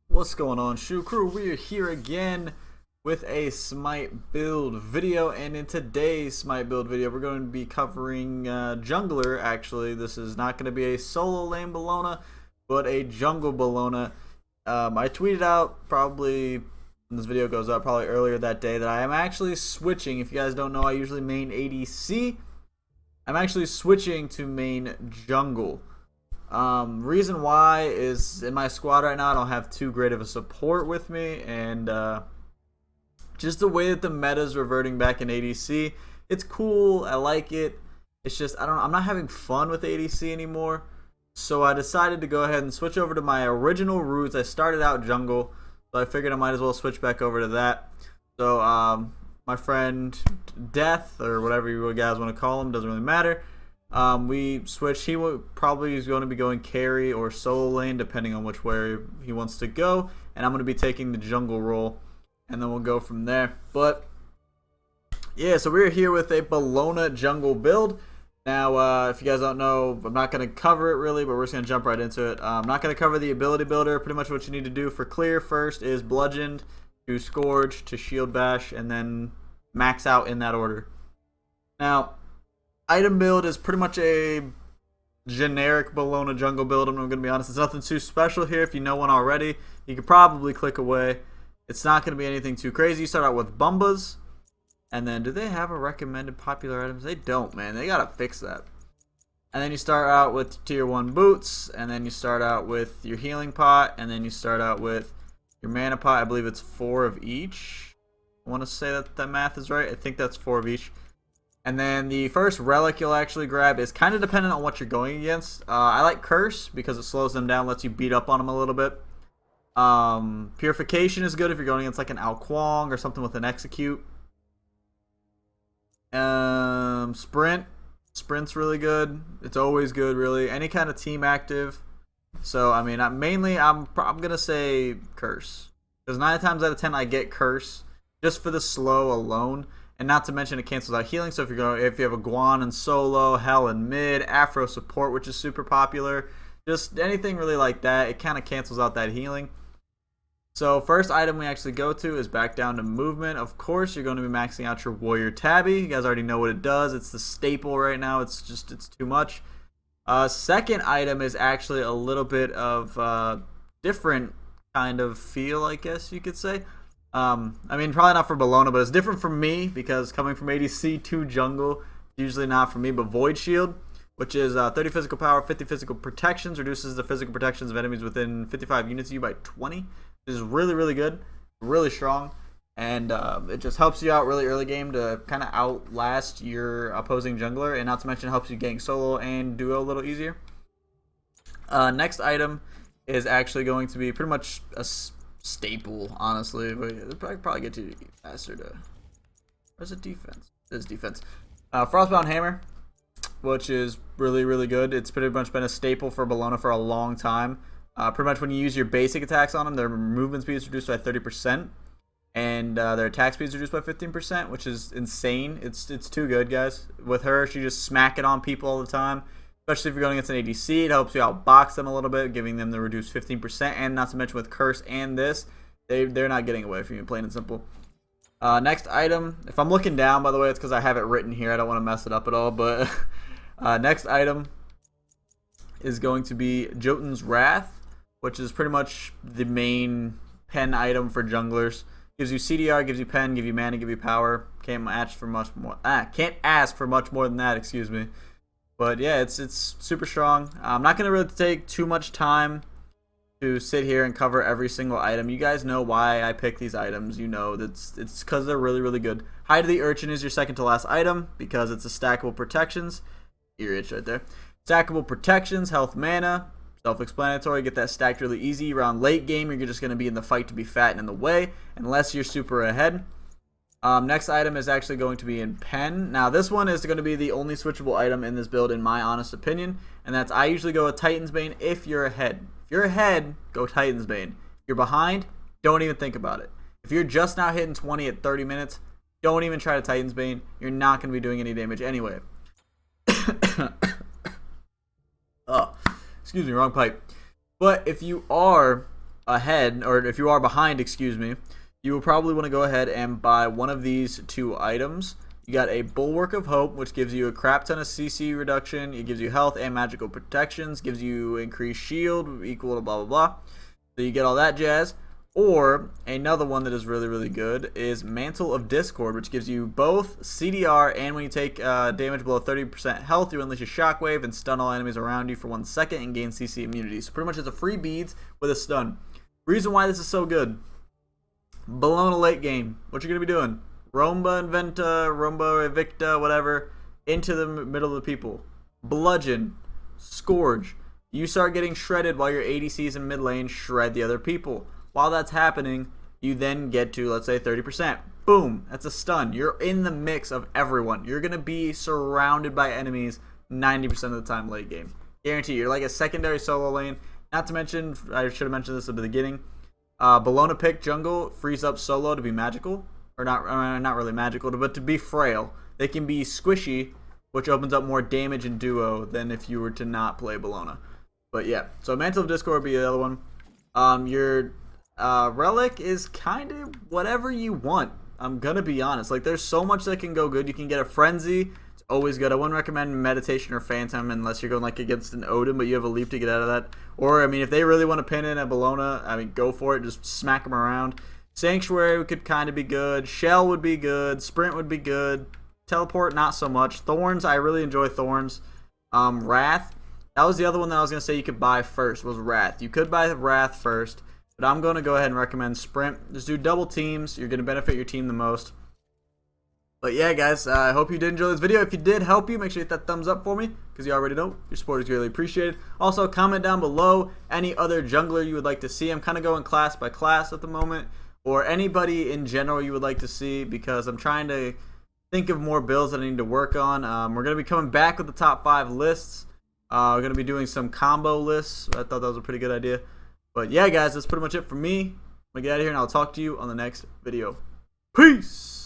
What's going on, Shoe Crew? We are here again with a Smite build video, and in today's Smite build video we're going to be covering jungler. Actually, this is not going to be a solo lane Bellona, but a jungle Bellona. I tweeted out probably when this video goes up, probably earlier that day, that I am actually switching. If you guys don't know, I usually main ADC. I'm actually switching to main jungle. Reason why is in my squad right now I don't have too great of a support with me, and just the way that the meta is reverting back in ADC, it's cool, I like it. It's just I'm not having fun with ADC anymore, so I decided to go ahead and switch over to my original roots. I started out jungle, so I figured I might as well switch back over to that. So my friend Death, or whatever you guys want to call him, doesn't really matter. We switched. He probably is going to be going carry or solo lane, depending on which way he wants to go, and I'm going to be taking the jungle role, and then we'll go from there. But yeah, so we're here with a Bellona jungle build. Now, if you guys don't know, I'm not going to cover it really, but we're just going to jump right into it. I'm not going to cover the ability builder. Pretty much what you need to do for clear first is bludgeoned to scourge to shield bash, and then max out in that order. Now, item build is pretty much a generic Bellona jungle build. I'm going to be honest. It's nothing too special here. If you know one already, you could probably click away. It's not going to be anything too crazy. You start out with Bumbas. And then, do they have a recommended popular items? They don't, man. They got to fix that. And then you start out with tier 1 boots. And then you start out with your healing pot. And then you start out with your mana pot. I believe it's 4 of each. I want to say that that math is right. I think that's 4 of each. And then the first relic you'll actually grab is kind of dependent on what you're going against. I like Curse because it slows them down, lets you beat up on them a little bit. Purification is good if you're going against like an Ao Kuang or something with an Execute. Sprint's really good. It's always good, really. Any kind of team active. So I mean, I'm gonna say Curse, because 9 times out of 10 I get Curse just for the slow alone. And not to mention it cancels out healing. So if you have a Guan and solo, Hell and mid, Afro support, which is super popular, just anything really like that, it kind of cancels out that healing. So first item we actually go to is back down to movement. Of course, you're going to be maxing out your Warrior Tabby. You guys already know what it does. It's the staple right now. It's too much. Second item is actually a little bit of different kind of feel, I guess you could say. I mean, probably not for Bellona, but it's different for me because coming from ADC to jungle, usually not for me, but Void Shield, which is 30 physical power, 50 physical protections, reduces the physical protections of enemies within 55 units of you by 20. This is really, really good, really strong, and it just helps you out really early game to kind of outlast your opposing jungler, and not to mention helps you gank solo and duo a little easier. Next item is actually going to be pretty much a staple, honestly, but it'll probably get you faster to. Where's the defense? This defense. Frostbound Hammer, which is really, really good. It's pretty much been a staple for Bellona for a long time. Pretty much when you use your basic attacks on them, their movement speed is reduced by 30%, and their attack speed is reduced by 15%, which is insane. It's too good, guys. With her, she just smack it on people all the time. Especially if you're going against an ADC, it helps you outbox them a little bit, giving them the reduced 15%. And not to mention with Curse and this, they're not getting away from you, plain and simple. Next item, if I'm looking down, by the way, it's because I have it written here. I don't want to mess it up at all. But next item is going to be Jotun's Wrath, which is pretty much the main pen item for junglers. Gives you CDR, gives you pen, gives you mana, gives you power. Can't ask for much more. Can't ask for much more than that. Excuse me. But yeah, it's super strong. I'm not going to really take too much time to sit here and cover every single item. You guys know why I pick these items. You know it's because they're really, really good. Hide of the Urchin is your second to last item because it's a stackable protections. Ear itch right there. Stackable protections, health, mana. Self-explanatory. Get that stacked really easy. Around late game, you're just going to be in the fight to be fat and in the way unless you're super ahead. Next item is actually going to be in Pen. Now this one is going to be the only switchable item in this build in my honest opinion, and that's I usually go with Titan's Bane if you're ahead. If you're ahead, go Titan's Bane. If you're behind, don't even think about it. If you're just now hitting 20 at 30 minutes, Don't even try to Titan's Bane. You're not going to be doing any damage anyway. Oh, excuse me, wrong pipe. But if you are ahead, or if you are behind, excuse me, you will probably want to go ahead and buy one of these 2 items. You got a Bulwark of Hope, which gives you a crap ton of CC reduction. It gives you health and magical protections. Gives you increased shield equal to blah, blah, blah. So you get all that jazz. Or another one that is really, really good is Mantle of Discord, which gives you both CDR and when you take damage below 30% health, you unleash a shockwave and stun all enemies around you for 1 second and gain CC immunity. So pretty much it's a free beads with a stun. Reason why this is so good. Bellona late game. What you're going to be doing? Romba Inventa, Romba Evicta, whatever, into the middle of the people. Bludgeon. Scourge. You start getting shredded while your ADCs in mid lane shred the other people. While that's happening, you then get to, let's say, 30%. Boom. That's a stun. You're in the mix of everyone. You're going to be surrounded by enemies 90% of the time late game. Guarantee. You're like a secondary solo lane. Not to mention, I should have mentioned this at the beginning, Bellona pick jungle frees up solo to be magical. Or not really magical, but to be frail. They can be squishy, which opens up more damage in duo than if you were to not play Bellona. But yeah, so Mantle of Discord would be the other one. Your Relic is kind of whatever you want. I'm gonna be honest. Like, there's so much that can go good. You can get a Frenzy. It's always good. I wouldn't recommend Meditation or Phantom unless you're going like against an Odin, but you have a leap to get out of that. Or, I mean, if they really want to pin in a Bellona, I mean, go for it. Just smack them around. Sanctuary could kind of be good. Shell would be good. Sprint would be good. Teleport, not so much. Thorns, I really enjoy Thorns. Wrath, that was the other one that I was going to say you could buy first, was Wrath. You could buy Wrath first. But I'm going to go ahead and recommend Sprint. Just do double teams. You're going to benefit your team the most. But yeah, guys, I hope you did enjoy this video. If you did help you, make sure you hit that thumbs up for me, because you already know your support is greatly appreciated. Also, comment down below any other jungler you would like to see. I'm kind of going class by class at the moment, or anybody in general you would like to see, because I'm trying to think of more builds that I need to work on. We're going to be coming back with the top 5 lists. We're going to be doing some combo lists. I thought that was a pretty good idea. But yeah, guys, that's pretty much it for me. I'm going to get out of here, and I'll talk to you on the next video. Peace!